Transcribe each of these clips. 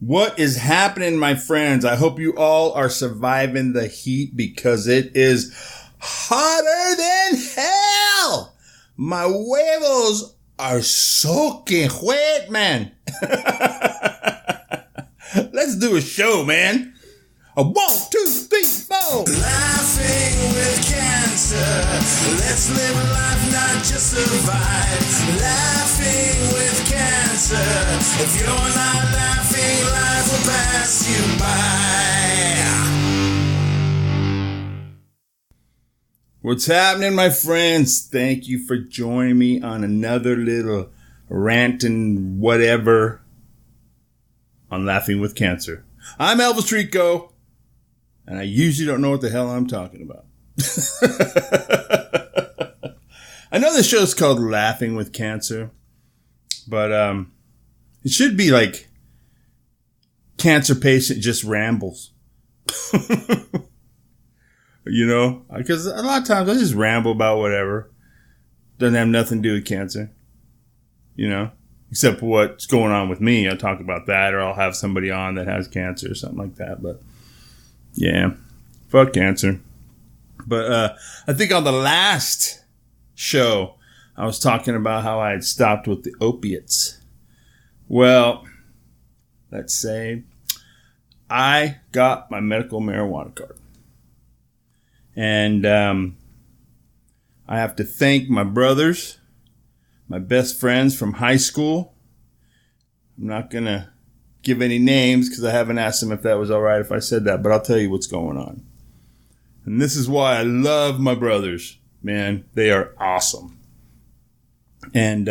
What is happening, my friends? I hope you all are surviving the heat because it is hotter than hell. My huevos are soaking wet, man. Let's do a show, man. A 1, 2, 3, 4. Laughing with cancer. Let's live a life, not just survive. Laughing with cancer. If you're not laughing, life will pass you by. What's happening, my friends? Thank you for joining me on another little rant and whatever on Laughing with Cancer. I'm Elvisrico. And I usually don't know what the hell I'm talking about. I know the show's called Laughing with Cancer, but it should be like Cancer Patient Just Rambles. You know, because a lot of times I just ramble about whatever. Doesn't have nothing to do with cancer, you know, except what's going on with me. I'll talk about that, or I'll have somebody on that has cancer or something like that, but yeah, fuck cancer. But I think on the last show, I was talking about how I had stopped with the opiates. Well, let's say I got my medical marijuana card. And I have to thank my brothers, my best friends from high school. I'm not going to give any names because I haven't asked them if that was all right if I said that, but I'll tell you what's going on. And this is why I love my brothers, man. They are awesome. And,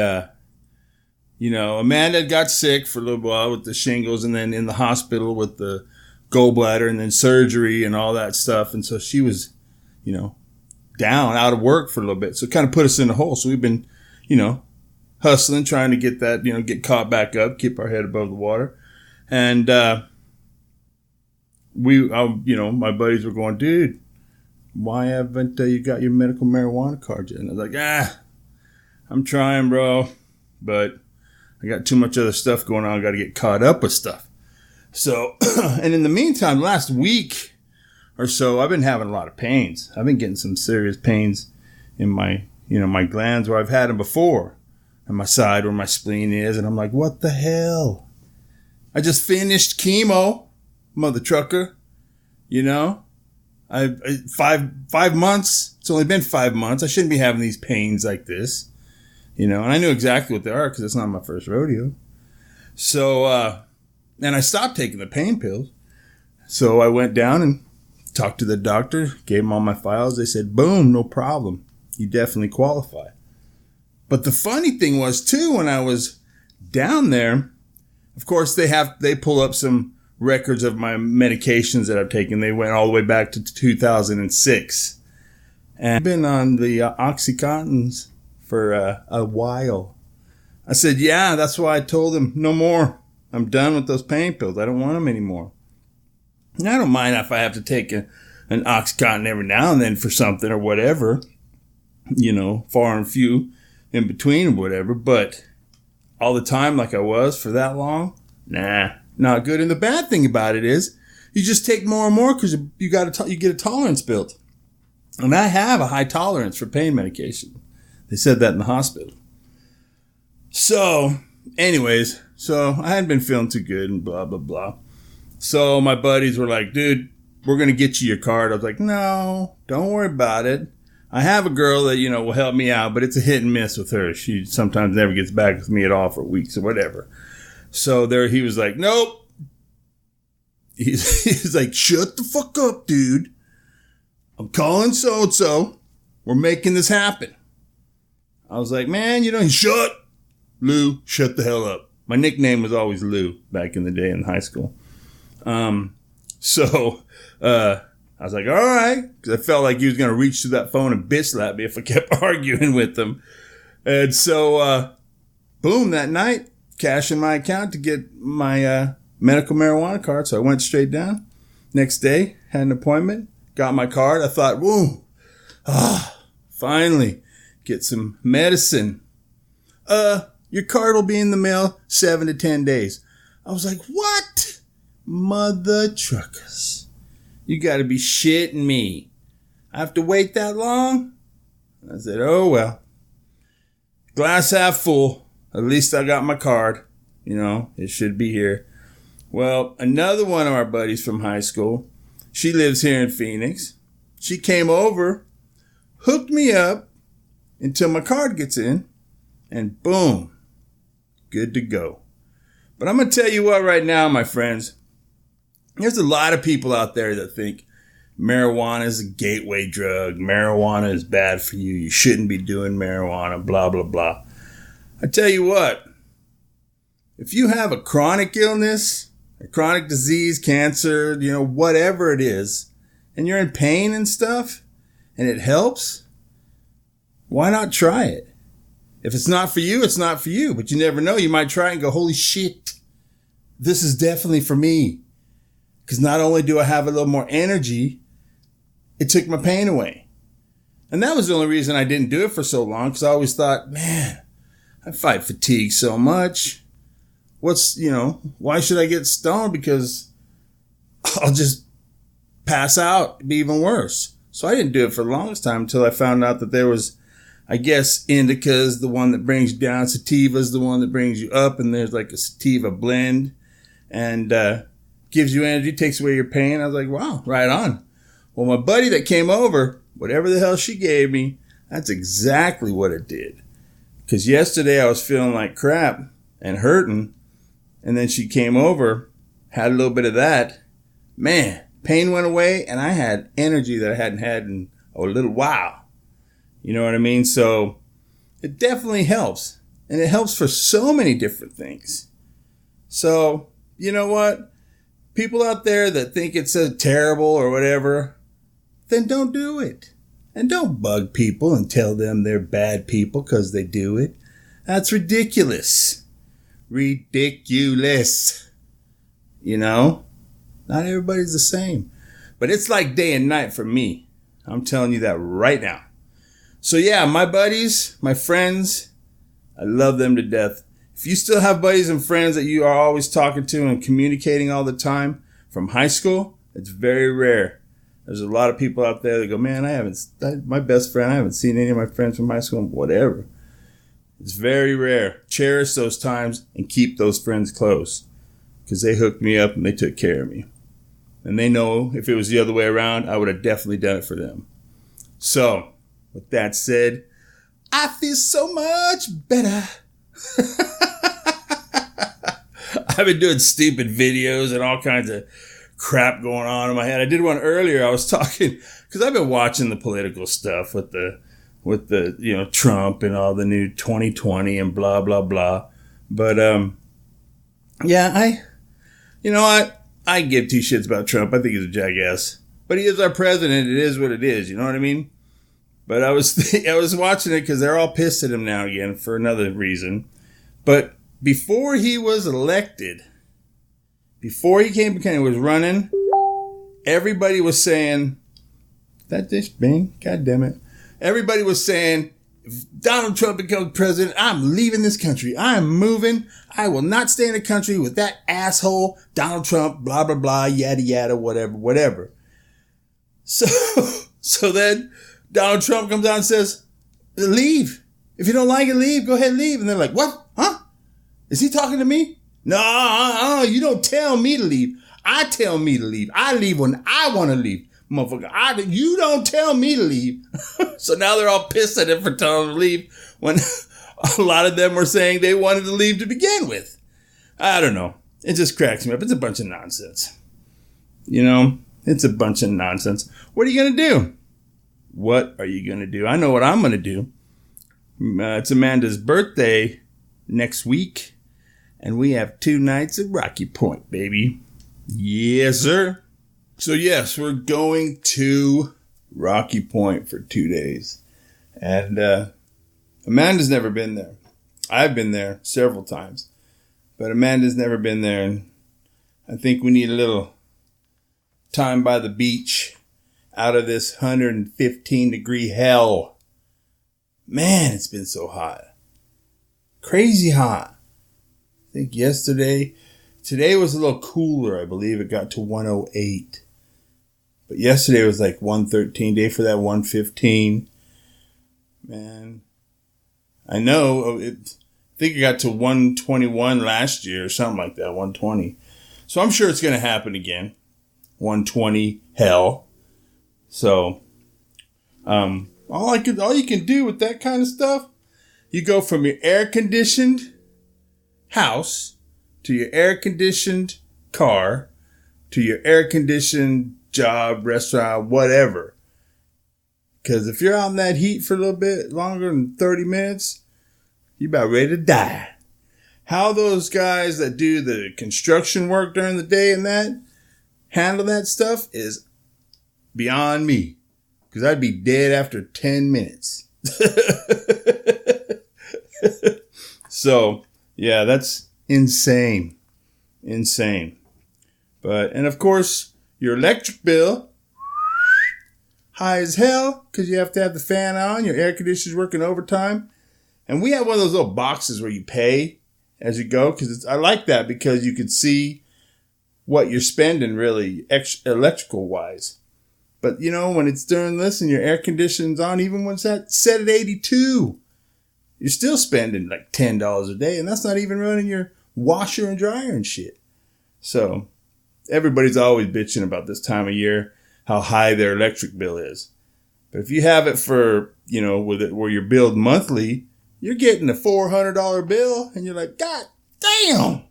you know, Amanda got sick for a little while with the shingles and then in the hospital with the gallbladder and then surgery and all that stuff. And so she was, you know, down, out of work for a little bit. So it kind of put us in a hole. So we've been, you know, hustling, trying to get that, you know, get caught back up, keep our head above the water. And, you know, my buddies were going, dude, why haven't you got your medical marijuana card yet? And I was like, I'm trying, bro, but I got too much other stuff going on. I got to get caught up with stuff. So, and in the meantime, last week or so, I've been having a lot of pains. I've been getting some serious pains in my, you know, my glands where I've had them before, and my side where my spleen is. And I'm like, what the hell? I just finished chemo, mother trucker, you know, I 5 months. It's only been 5 months. I shouldn't be having these pains like this, you know, and I knew exactly what they are because it's not my first rodeo. So, and I stopped taking the pain pills. So I went down and talked to the doctor, gave them all my files. They said, boom, no problem. You definitely qualify. But the funny thing was too, when I was down there, of course, they pull up some records of my medications that I've taken. They went all the way back to 2006. And I've been on the Oxycontins for a while. I said, yeah, that's why I told them no more. I'm done with those pain pills. I don't want them anymore. And I don't mind if I have to take an Oxycontin every now and then for something or whatever, you know, far and few in between or whatever, but all the time like I was for that long? Nah, not good. And the bad thing about it is you just take more and more because you get a tolerance built. And I have a high tolerance for pain medication. They said that in the hospital. So, anyways, so I hadn't been feeling too good and blah, blah, blah. So my buddies were like, dude, we're going to get you your card. I was like, no, don't worry about it. I have a girl that, you know, will help me out, but it's a hit and miss with her. She sometimes never gets back with me at all for weeks or whatever. So there he was like, nope. He's like, shut the fuck up, dude. I'm calling so-and-so. We're making this happen. I was like, man, you know, shut the hell up. My nickname was always Lou back in the day in high school. So I was like, all right, because I felt like he was going to reach through that phone and bitch slap me if I kept arguing with him. And so, boom, that night, cash in my account to get my medical marijuana card. So I went straight down. Next day, had an appointment, got my card. I thought, whoa, finally, get some medicine. Your card will be in the mail 7 to 10 days. I was like, what? Mother truckers. You got to be shitting me. I have to wait that long? I said, oh well. Glass half full. At least I got my card. You know, it should be here. Well, another one of our buddies from high school, she lives here in Phoenix. She came over, hooked me up until my card gets in, and boom, good to go. But I'm going to tell you what right now, my friends. There's a lot of people out there that think marijuana is a gateway drug. Marijuana is bad for you. You shouldn't be doing marijuana, blah, blah, blah. I tell you what, if you have a chronic illness, a chronic disease, cancer, you know, whatever it is, and you're in pain and stuff, and it helps, why not try it? If it's not for you, it's not for you. But you never know. You might try it and go, holy shit, this is definitely for me. Because not only do I have a little more energy, it took my pain away. And that was the only reason I didn't do it for so long. Because I always thought, man, I fight fatigue so much. Why should I get stoned? Because I'll just pass out. It'd be even worse. So I didn't do it for the longest time until I found out that there was, I guess, indica's the one that brings you down. Sativa's the one that brings you up. And there's like a sativa blend. And gives you energy, takes away your pain. I was like, wow, right on. Well, my buddy that came over, whatever the hell she gave me, that's exactly what it did. Because yesterday I was feeling like crap and hurting. And then she came over, had a little bit of that. Man, pain went away and I had energy that I hadn't had in a little while. You know what I mean? So it definitely helps. And it helps for so many different things. So, you know what? People out there that think it's terrible or whatever, then don't do it. And don't bug people and tell them they're bad people because they do it. That's ridiculous. Ridiculous. You know? Not everybody's the same. But it's like day and night for me. I'm telling you that right now. So yeah, my buddies, my friends, I love them to death. If you still have buddies and friends that you are always talking to and communicating all the time from high school, it's very rare. There's a lot of people out there that go, man, my best friend, I haven't seen any of my friends from high school, whatever. It's very rare. Cherish those times and keep those friends close because they hooked me up and they took care of me. And they know if it was the other way around, I would have definitely done it for them. So, with that said, I feel so much better. I've been doing stupid videos and all kinds of crap going on in my head. I did one earlier. I was talking because I've been watching the political stuff with the Trump and all the new 2020 and blah blah blah. But I give two shits about Trump. I think he's a jackass, but he is our president. It is what it is. You know what I mean? But I was watching it because they're all pissed at him now again for another reason. But before he was elected, before he was running, everybody was saying, that dish bang, God damn it. Everybody was saying, if Donald Trump becomes president, I'm leaving this country. I'm moving. I will not stay in the country with that asshole, Donald Trump, blah, blah, blah, yada, yada, whatever. So then Donald Trump comes out and says, leave. If you don't like it, leave. Go ahead and leave. And they're like, what? Huh? Is he talking to me? No, you don't tell me to leave. I tell me to leave. I leave when I want to leave. Motherfucker, you don't tell me to leave. So now they're all pissed at him for telling them to leave when a lot of them were saying they wanted to leave to begin with. I don't know. It just cracks me up. It's a bunch of nonsense. You know, it's a bunch of nonsense. What are you going to do? What are you going to do? I know what I'm going to do. It's Amanda's birthday next week, and we have 2 nights at Rocky Point, baby. Yes, sir. So, yes, we're going to Rocky Point for 2 days. And Amanda's never been there. I've been there several times, but Amanda's never been there, and I think we need a little time by the beach out of this 115-degree hell. Man, it's been so hot. Crazy hot. I think yesterday Today was a little cooler. I believe it got to 108. But yesterday was like 113. Day for that 115. Man, I know. I think it got to 121 last year or something like that, 120. So I'm sure it's going to happen again. 120, hell. So, all you can do with that kind of stuff, you go from your air-conditioned house to your air-conditioned car to your air-conditioned job, restaurant, whatever. Because if you're out in that heat for a little bit longer than 30 minutes, you're about ready to die. How those guys that do the construction work during the day and that handle that stuff is beyond me. Because I'd be dead after 10 minutes. So, yeah, that's insane. Insane. And of course, your electric bill, high as hell, because you have to have the fan on, your air conditioner's working overtime. And we have one of those little boxes where you pay as you go, because I like that because you can see what you're spending really electrical wise. But you know, when it's during this and your air conditioning's on, even when it's set at 82, you're still spending like $10 a day, and that's not even running your washer and dryer and shit. So everybody's always bitching about this time of year, how high their electric bill is. But if you have it for, you know, with it where you're billed monthly, you're getting a $400 bill, and you're like, God damn!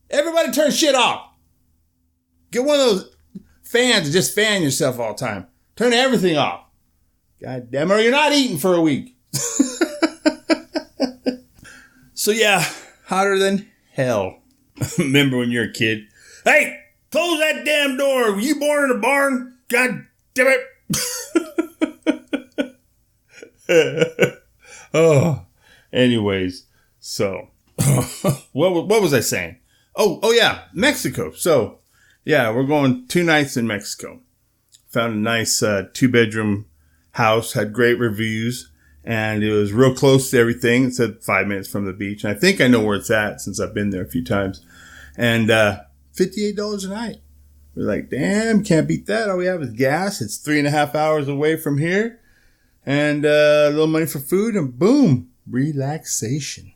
Everybody turn shit off. Get one of those fans and just fan yourself all the time. Turn everything off. God damn it, or you're not eating for a week. So yeah, hotter than hell. Remember when you're a kid? Hey, close that damn door. Were you born in a barn? God damn it. Oh, anyways, so what was I saying? Oh yeah, Mexico. So yeah, we're going 2 nights in Mexico. Found a nice 2-bedroom house, had great reviews, and it was real close to everything. It said 5 minutes from the beach, and I think I know where it's at since I've been there a few times. And $58 a night. We're like, damn, can't beat that. All we have is gas. It's 3.5 hours away from here. And a little money for food, and boom, relaxation.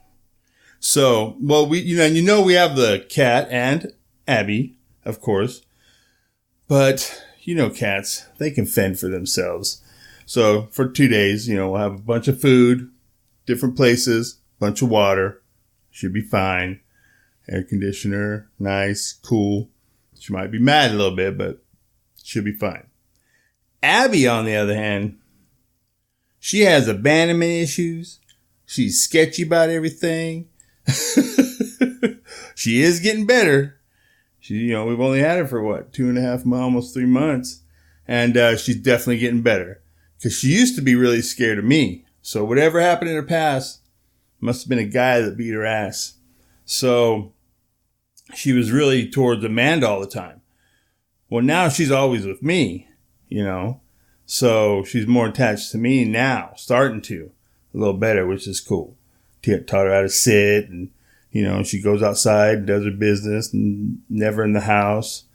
So, well, we have the cat and Abby, of course. But, you know, cats, they can fend for themselves. So for 2 days, you know, we'll have a bunch of food, different places, bunch of water. Should be fine. Air conditioner, nice, cool. She might be mad a little bit, but should be fine. Abby, on the other hand, she has abandonment issues. She's sketchy about everything. She is getting better. We've only had her for 2.5 months, almost 3 months. And she's definitely getting better. Because she used to be really scared of me. So whatever happened in her past must have been a guy that beat her ass. So she was really towards Amanda all the time. Well, now she's always with me, you know. So she's more attached to me now, starting to a little better, which is cool. Taught her how to sit, and, you know, she goes outside and does her business and never in the house.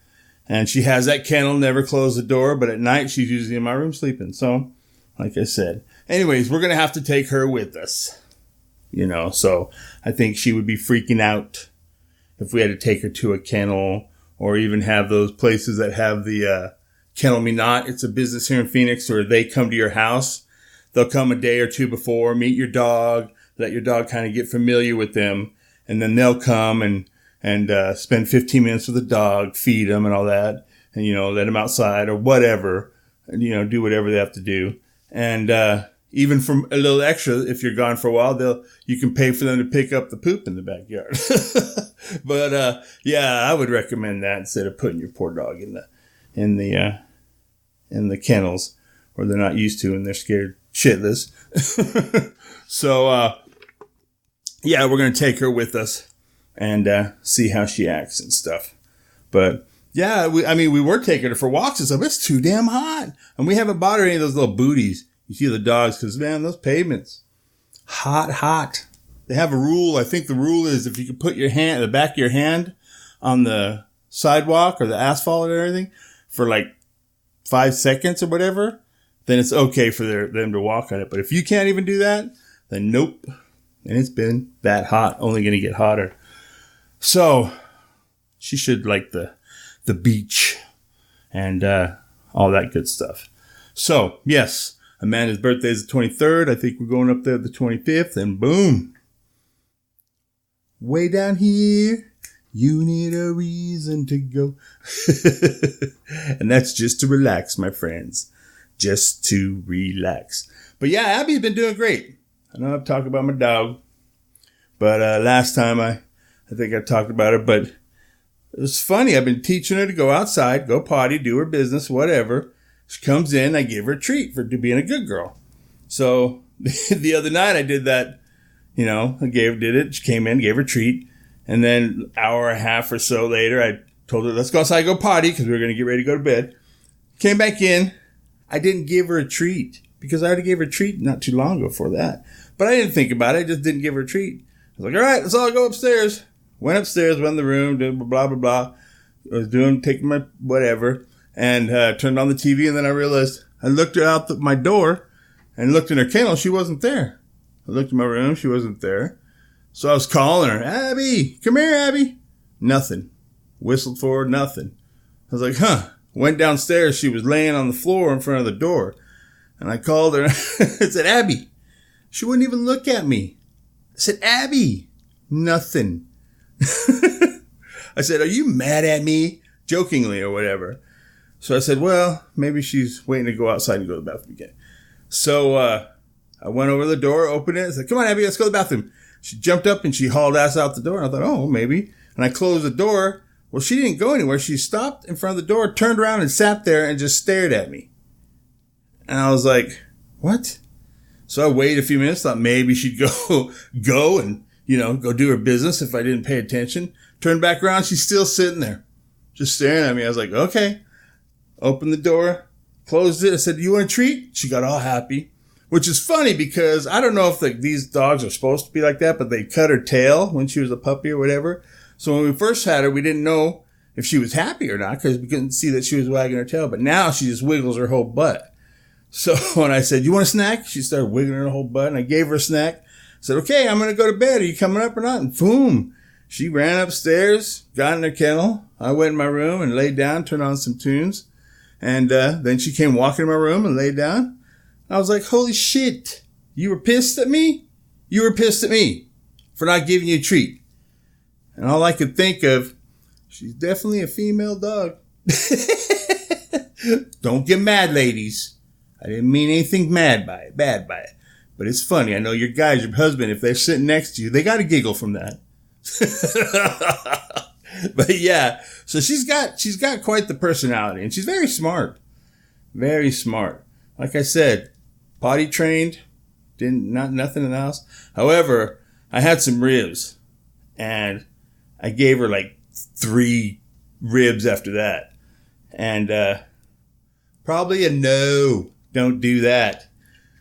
And she has that kennel, never close the door, but at night she's usually in my room sleeping. So, like I said, anyways, we're going to have to take her with us, you know. So I think she would be freaking out if we had to take her to a kennel, or even have those places that have the Kennel Me Not. It's a business here in Phoenix where they come to your house. They'll come a day or two before, meet your dog, let your dog kind of get familiar with them, and then they'll come and spend 15 minutes with the dog, feed them and all that, and, you know, let them outside or whatever, and, you know, do whatever they have to do. And even from a little extra, if you're gone for a while, you can pay for them to pick up the poop in the backyard. But yeah, I would recommend that instead of putting your poor dog in the kennels where they're not used to and they're scared shitless. So yeah, we're gonna take her with us and see how she acts and stuff. But yeah, we were taking her for walks and stuff. It's too damn hot, and we haven't bought her any of those little booties. You see the dogs, because, man, those pavements, hot. They have a rule. I think the rule is if you can put the back of your hand on the sidewalk or the asphalt or anything for like 5 seconds or whatever, then it's okay for them to walk on it. But if you can't even do that, then nope. And it's been that hot, only going to get hotter. So she should like the beach and all that good stuff. So, yes, Amanda's birthday is the 23rd. I think we're going up there the 25th, and boom. Way down here, you need a reason to go. And that's just to relax, my friends. Just to relax. But yeah, Abby's been doing great. I know I've talked about my dog, but last time I think I talked about her, but it was funny. I've been teaching her to go outside, go potty, do her business, whatever. She comes in, I give her a treat for being a good girl. So the other night I did that, did it. She came in, gave her a treat. And then an hour and a half or so later, I told her, let's go outside, go potty, because we were going to get ready to go to bed. Came back in. I didn't give her a treat because I already gave her a treat not too long ago for that. But I didn't think about it. I just didn't give her a treat. I was like, all right, let's all go upstairs. Went upstairs, went in the room, did blah, blah, blah. I was taking my whatever, and turned on the TV, and then I realized I looked out my door and looked in her kennel. She wasn't there. I looked in my room. She wasn't there. So I was calling her, Abby, come here, Abby. Nothing. Whistled for her, nothing. I was like, huh. Went downstairs. She was laying on the floor in front of the door. And I called her. I said, Abby. She wouldn't even look at me. I said, Abby. Nothing. I said, are you mad at me? Jokingly or whatever. So I said, well, maybe she's waiting to go outside and go to the bathroom again. So I went over to the door, opened it. I said, come on, Abby, let's go to the bathroom. She jumped up and she hauled ass out the door. And I thought, oh, maybe. And I closed the door. Well, she didn't go anywhere. She stopped in front of the door, turned around and sat there and just stared at me. And I was like, what? So I waited a few minutes, thought maybe she'd go and, go do her business if I didn't pay attention. Turned back around. She's still sitting there, just staring at me. I was like, okay. Opened the door, closed it. I said, do you want a treat? She got all happy, which is funny because I don't know if these dogs are supposed to be like that, but they cut her tail when she was a puppy or whatever. So when we first had her, we didn't know if she was happy or not because we couldn't see that she was wagging her tail. But now she just wiggles her whole butt. So when I said, you want a snack? She started wiggling her whole butt, and I gave her a snack. I said, okay, I'm going to go to bed. Are you coming up or not? And boom, she ran upstairs, got in her kennel. I went in my room and laid down, turned on some tunes. And then she came walking in my room and laid down. I was like, holy shit, you were pissed at me? You were pissed at me for not giving you a treat. And all I could think of, she's definitely a female dog. Don't get mad, ladies. I didn't mean anything bad by it. But it's funny. I know your guys, your husband, if they're sitting next to you, they got to giggle from that. But yeah, so she's got quite the personality, and she's very smart. Very smart. Like I said, potty trained, nothing in the house. However, I had some ribs, and I gave her like 3 ribs after that. And probably a no, don't do that.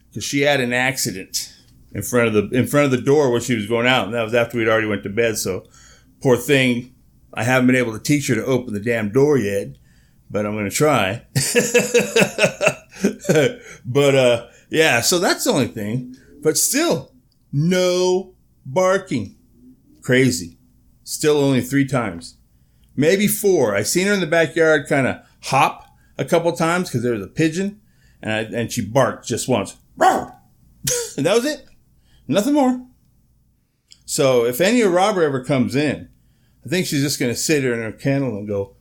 Because she had an accident in front of the door where she was going out. And that was after we'd already went to bed. So poor thing, I haven't been able to teach her to open the damn door yet. But I'm going to try. But yeah, so that's the only thing. But still, no barking. Crazy. Still only 3 times. Maybe 4. I seen her in the backyard kind of hop a couple times because there was a pigeon. And she barked just once. And that was it. Nothing more. So if any of Robert ever comes in, I think she's just going to sit here in her kennel and go,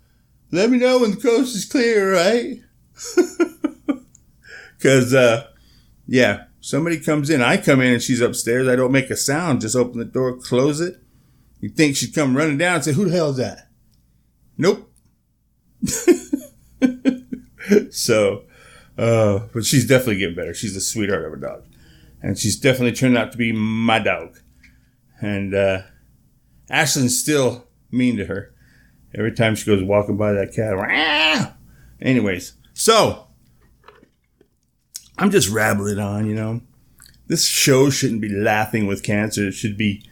let me know when the coast is clear, right? Because, yeah, somebody comes in. I come in and she's upstairs. I don't make a sound. Just open the door, close it. You think she'd come running down and say, who the hell is that? Nope. So, but she's definitely getting better. She's a sweetheart of a dog. And she's definitely turned out to be my dog. And Ashlyn's still mean to her. Every time she goes walking by that cat. Rah! Anyways, so I'm just rabbling on, This show shouldn't be laughing with cancer. It should be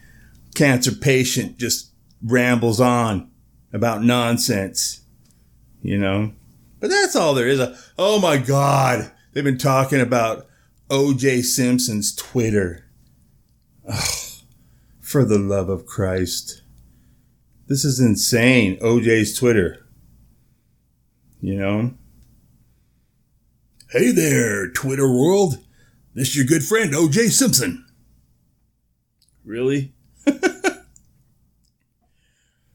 cancer patient just rambles on. about nonsense, you know. But that's all there is. Oh my God. They've been talking about O.J. Simpson's Twitter. Oh, for the love of Christ. This is insane. O.J.'s Twitter. You know. Hey there, Twitter world. This is your good friend, O.J. Simpson. Really?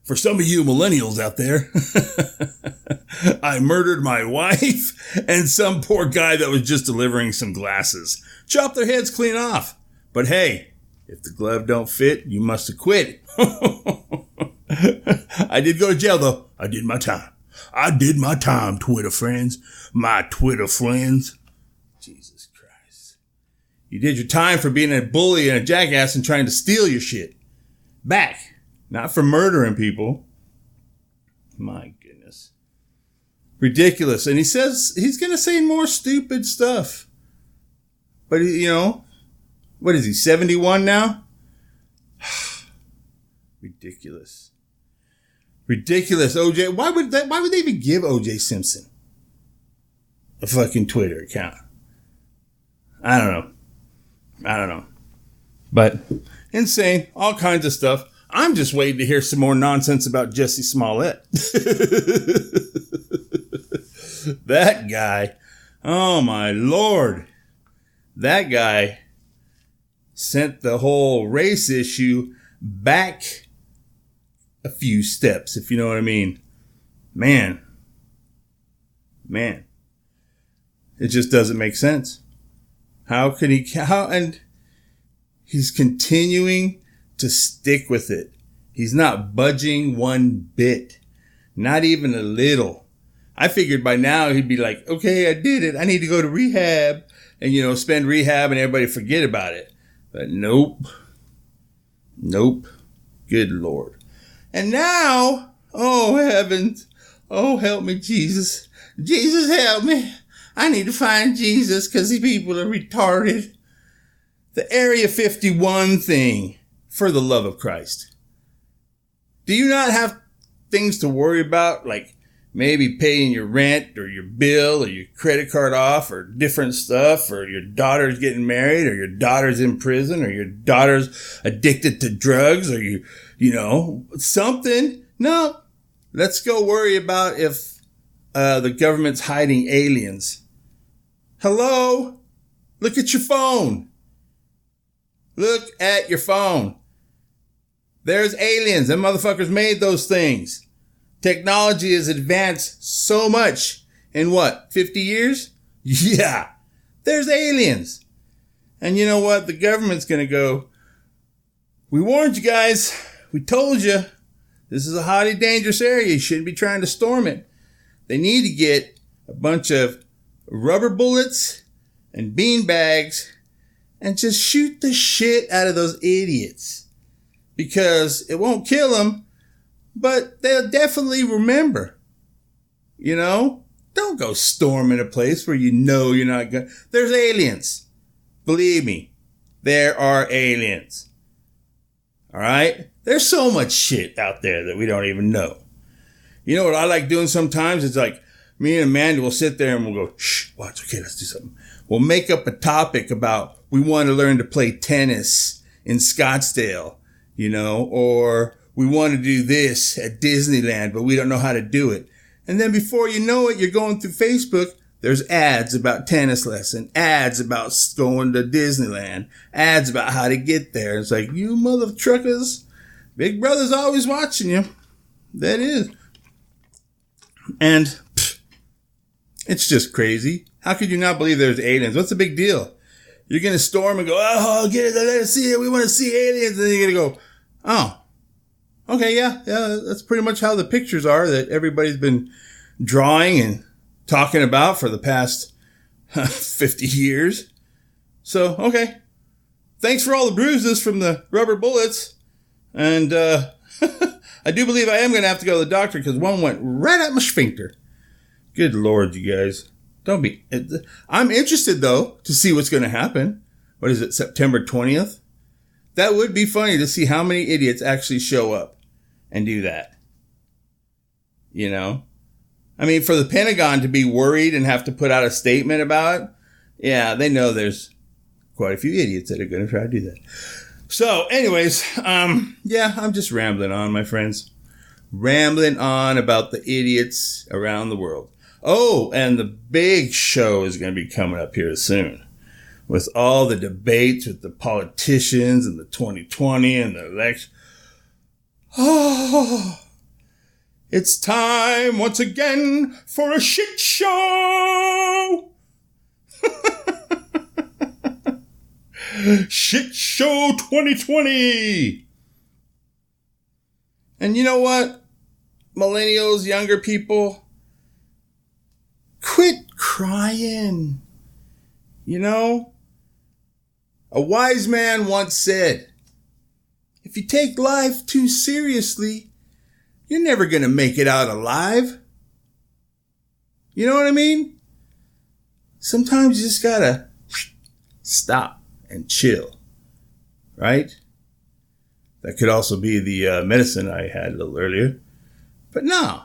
For some of you millennials out there, I murdered my wife and some poor guy that was just delivering some glasses. Chop their heads clean off. But hey, if the glove don't fit, you must have quit. I did go to jail, though. I did my time. I did my time, Twitter friends. My Twitter friends. Jesus Christ. You did your time for being a bully and a jackass and trying to steal your shit back. Not for murdering people. My goodness. Ridiculous. And he says he's going to say more stupid stuff. But, you know, what is he, 71 now? Ridiculous. Ridiculous. OJ, why would they even give OJ Simpson a fucking Twitter account? I don't know. But insane. All kinds of stuff. I'm just waiting to hear some more nonsense about Jesse Smollett. That guy. Oh my Lord. That guy sent the whole race issue back a few steps, if you know what I mean. Man. It just doesn't make sense. And he's continuing to stick with it. He's not budging one bit. Not even a little. I figured by now he'd be like, okay, I did it. I need to go to rehab and, you know, spend rehab and everybody forget about it. But nope. Good Lord. And now, oh heavens, oh help me, Jesus. Jesus help me. I need to find Jesus because these people are retarded. The Area 51 thing. For the love of Christ. Do you not have things to worry about, like maybe paying your rent or your bill or your credit card off or different stuff, or your daughter's getting married, or your daughter's in prison, or your daughter's addicted to drugs, or you know, something? No. Let's go worry about if the government's hiding aliens. Hello? Look at your phone. Look at your phone. There's aliens. Them motherfuckers made those things. Technology has advanced so much in what, 50 years? Yeah. There's aliens. And you know what? The government's going to go, we warned you guys. We told you. This is a highly dangerous area. You shouldn't be trying to storm it. They need to get a bunch of rubber bullets and bean bags and just shoot the shit out of those idiots. Because it won't kill them, but they'll definitely remember. You know? Don't go storming a place where you know you're not going to. There's aliens. Believe me. There are aliens. All right? There's so much shit out there that we don't even know. You know what I like doing sometimes? It's like me and Amanda will sit there and we'll go, shh, watch, okay, let's do something. We'll make up a topic about we want to learn to play tennis in Scottsdale, you know, or we want to do this at Disneyland, but we don't know how to do it. And then before you know it, you're going through Facebook. There's ads about tennis lesson, ads about going to Disneyland, ads about how to get there. It's like, you mother truckers, Big Brother's always watching you. That is. And it's just crazy. How could you not believe there's aliens? What's the big deal? You're going to storm and go, oh, get it, let us see it. We want to see aliens. And then you're going to go, oh, okay, yeah, that's pretty much how the pictures are that everybody's been drawing and talking about for the past 50 years. So, okay. Thanks for all the bruises from the rubber bullets. And I do believe I am going to have to go to the doctor because one went right at my sphincter. Good Lord, you guys. Don't be. I'm interested, though, to see what's going to happen. What is it, September 20th? That would be funny to see how many idiots actually show up and do that. You know? I mean, for the Pentagon to be worried and have to put out a statement about it, yeah, they know there's quite a few idiots that are going to try to do that. So, anyways, yeah, I'm just rambling on, my friends. Rambling on about the idiots around the world. Oh, and the big show is going to be coming up here soon. With all the debates with the politicians and the 2020 and the election. Oh, it's time once again for a shit show. Shit show 2020. And you know what? Millennials, younger people, quit crying. You know? A wise man once said, if you take life too seriously, you're never going to make it out alive. You know what I mean? Sometimes you just got to stop and chill. Right? That could also be the medicine I had a little earlier. But no.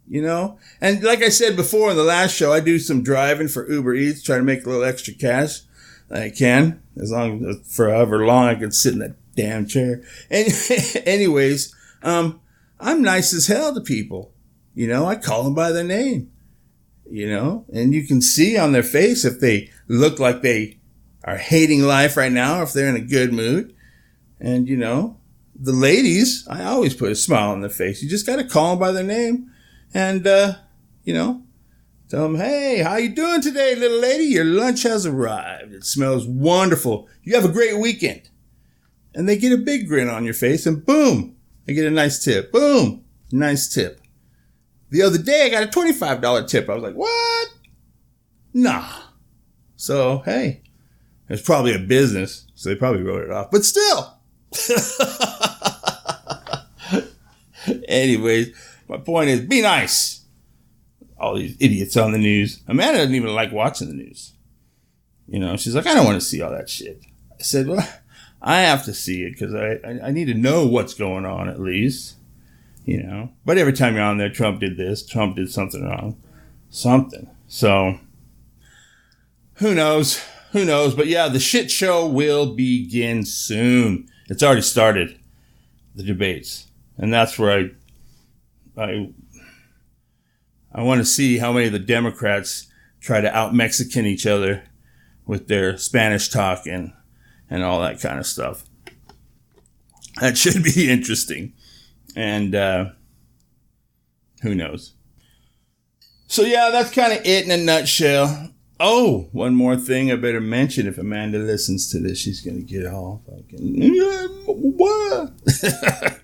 You know? And like I said before in the last show, I do some driving for Uber Eats, try to make a little extra cash. I can, as long as for however long I can sit in that damn chair. And anyways, I'm nice as hell to people. You know, I call them by their name. You know, and you can see on their face if they look like they are hating life right now, or if they're in a good mood. And, you know, the ladies, I always put a smile on their face. You just got to call them by their name. And, you know, tell them, hey, how you doing today, little lady? Your lunch has arrived. It smells wonderful. You have a great weekend. And they get a big grin on your face, and boom, they get a nice tip. Boom, nice tip. The other day, I got a $25 tip. I was like, what? Nah. So, hey, it's probably a business, so they probably wrote it off. But still. Anyways, my point is, be nice. All these idiots on the news. Amanda doesn't even like watching the news. You know, she's like, I don't want to see all that shit. I said, well, I have to see it because I need to know what's going on at least. You know, but every time you're on there, Trump did this, Trump did something wrong. Something. So, who knows? Who knows? But yeah, the shit show will begin soon. It's already started. The debates. And that's where I want to see how many of the Democrats try to out-Mexican each other with their Spanish talk and all that kind of stuff. That should be interesting. And who knows? So yeah, that's kind of it in a nutshell. Oh, one more thing I better mention. If Amanda listens to this, she's going to get all fucking... What?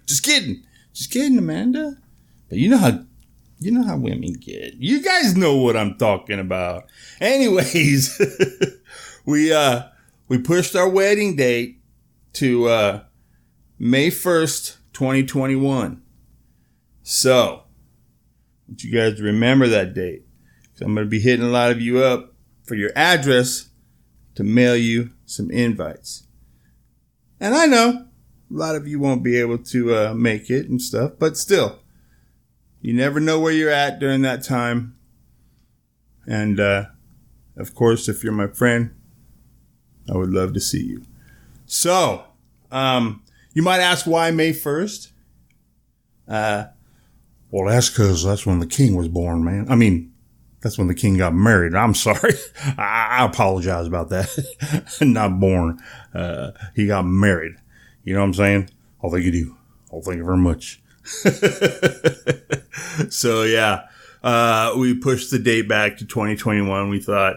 Just kidding, Amanda. But you know how women get. You guys know what I'm talking about. Anyways, we pushed our wedding date to May 1st, 2021. So, I want you guys to remember that date. So I'm going to be hitting a lot of you up for your address to mail you some invites. And I know a lot of you won't be able to make it and stuff, but still, you never know where you're at during that time. And, of course, if you're my friend, I would love to see you. So, you might ask why May 1st? Well, that's because that's when the king was born, man. I mean, that's when the king got married. I'm sorry. I apologize about that. Not born. He got married. You know what I'm saying? Oh, thank you. Oh, thank you very much. So, yeah. We pushed the date back to 2021. We thought,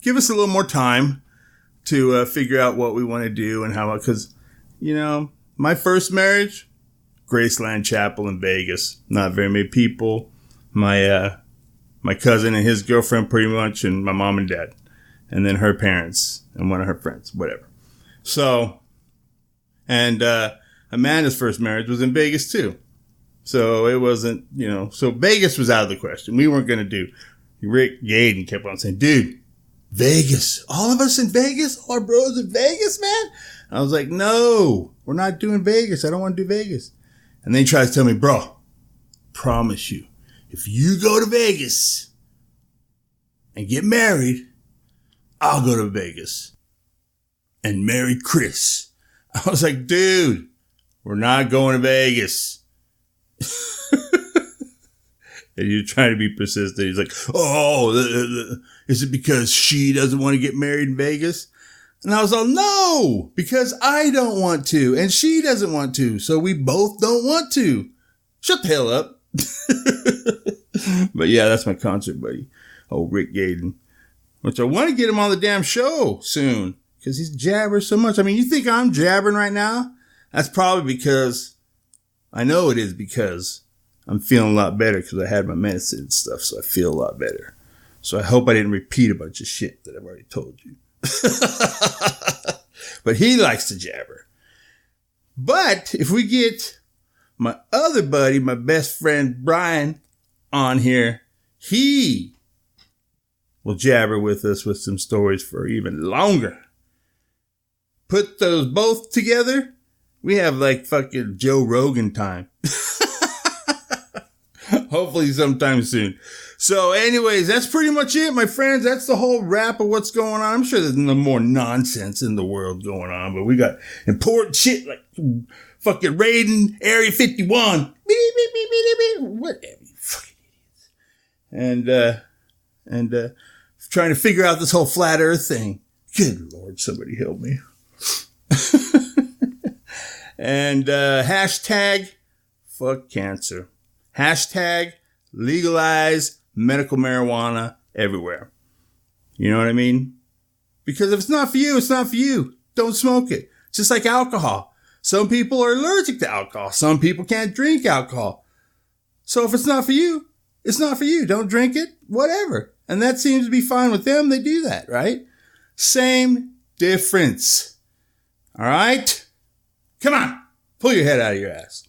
give us a little more time to figure out what we want to do and how, because, you know, my first marriage, Graceland Chapel in Vegas. Not very many people. My cousin and his girlfriend pretty much, and my mom and dad. And then her parents and one of her friends, whatever. So, and Amanda's first marriage was in Vegas too. So it wasn't, you know, so Vegas was out of the question. We weren't going to do. Rick Gaden kept on saying, dude, Vegas. All of us in Vegas? All our bros in Vegas, man? I was like, no, we're not doing Vegas. I don't want to do Vegas. And then he tries to tell me, bro, promise you, if you go to Vegas and get married, I'll go to Vegas and marry Chris. I was like, dude, we're not going to Vegas. And you're trying to be persistent. He's like, is it because she doesn't want to get married in Vegas? And I was like, no, because I don't want to and she doesn't want to. So we both don't want to. Shut the hell up. But yeah, that's my concert buddy. Old Rick Gaden. Which I want to get him on the damn show soon because he's jabbering so much. I mean, you think I'm jabbering right now? That's probably because, I know it is because I'm feeling a lot better because I had my medicine and stuff. So I feel a lot better. So I hope I didn't repeat a bunch of shit that I've already told you. But he likes to jabber. But if we get my other buddy, my best friend Brian, on here, he will jabber with us with some stories for even longer. Put those both together, we have like fucking Joe Rogan time. Hopefully sometime soon. So anyways, that's pretty much it, my friends. That's the whole wrap of what's going on. I'm sure there's no more nonsense in the world going on, but we got important shit like fucking raiding Area 51. Whatever, you fucking idiots. And trying to figure out this whole flat earth thing. Good Lord, somebody help me. And hashtag fuck cancer. Hashtag legalize medical marijuana everywhere. You know what I mean? Because if it's not for you, it's not for you. Don't smoke it. Just like alcohol. Some people are allergic to alcohol. Some people can't drink alcohol. So if it's not for you, it's not for you. Don't drink it. Whatever. And that seems to be fine with them. They do that, right? Same difference. All right? Come on. Pull your head out of your ass.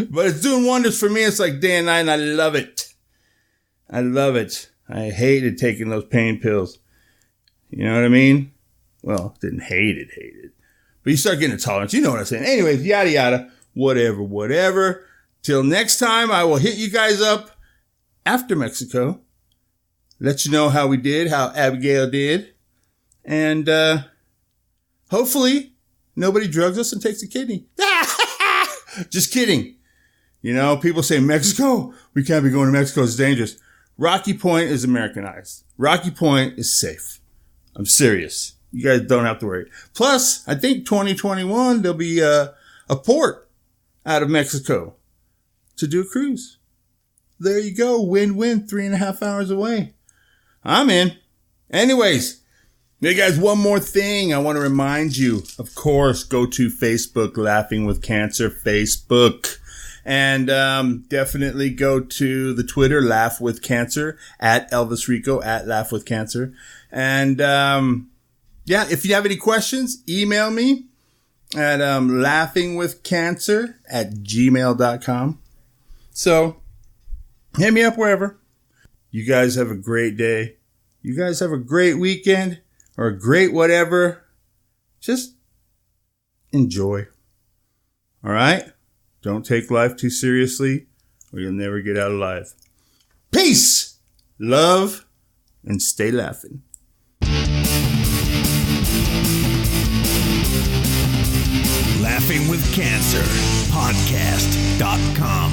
But it's doing wonders for me. It's like day and night, and I love it. I love it. I hated taking those pain pills. You know what I mean? Well, didn't hate it. But you start getting a tolerance. You know what I'm saying. Anyways, yada, yada. Whatever. Till next time, I will hit you guys up after Mexico. Let you know how we did, how Abigail did. And hopefully, nobody drugs us and takes a kidney. Just kidding. You know, people say, Mexico, we can't be going to Mexico, it's dangerous. Rocky Point is Americanized. Rocky Point is safe. I'm serious. You guys don't have to worry. Plus, I think 2021, there'll be a port out of Mexico to do a cruise. There you go. Win-win. 3.5 hours away. I'm in. Anyways, hey guys, one more thing I want to remind you. Of course, go to Facebook, Laughing with Cancer, Facebook. And definitely go to the Twitter, Laugh with Cancer, at Elvisrico, at Laugh with Cancer. And yeah, if you have any questions, email me at laughingwithcancer@gmail.com. So hit me up wherever. You guys have a great day. You guys have a great weekend or a great whatever. Just enjoy. All right? Don't take life too seriously or you'll never get out alive. Peace, love, and stay laughing. Laughing with Cancer Podcast.com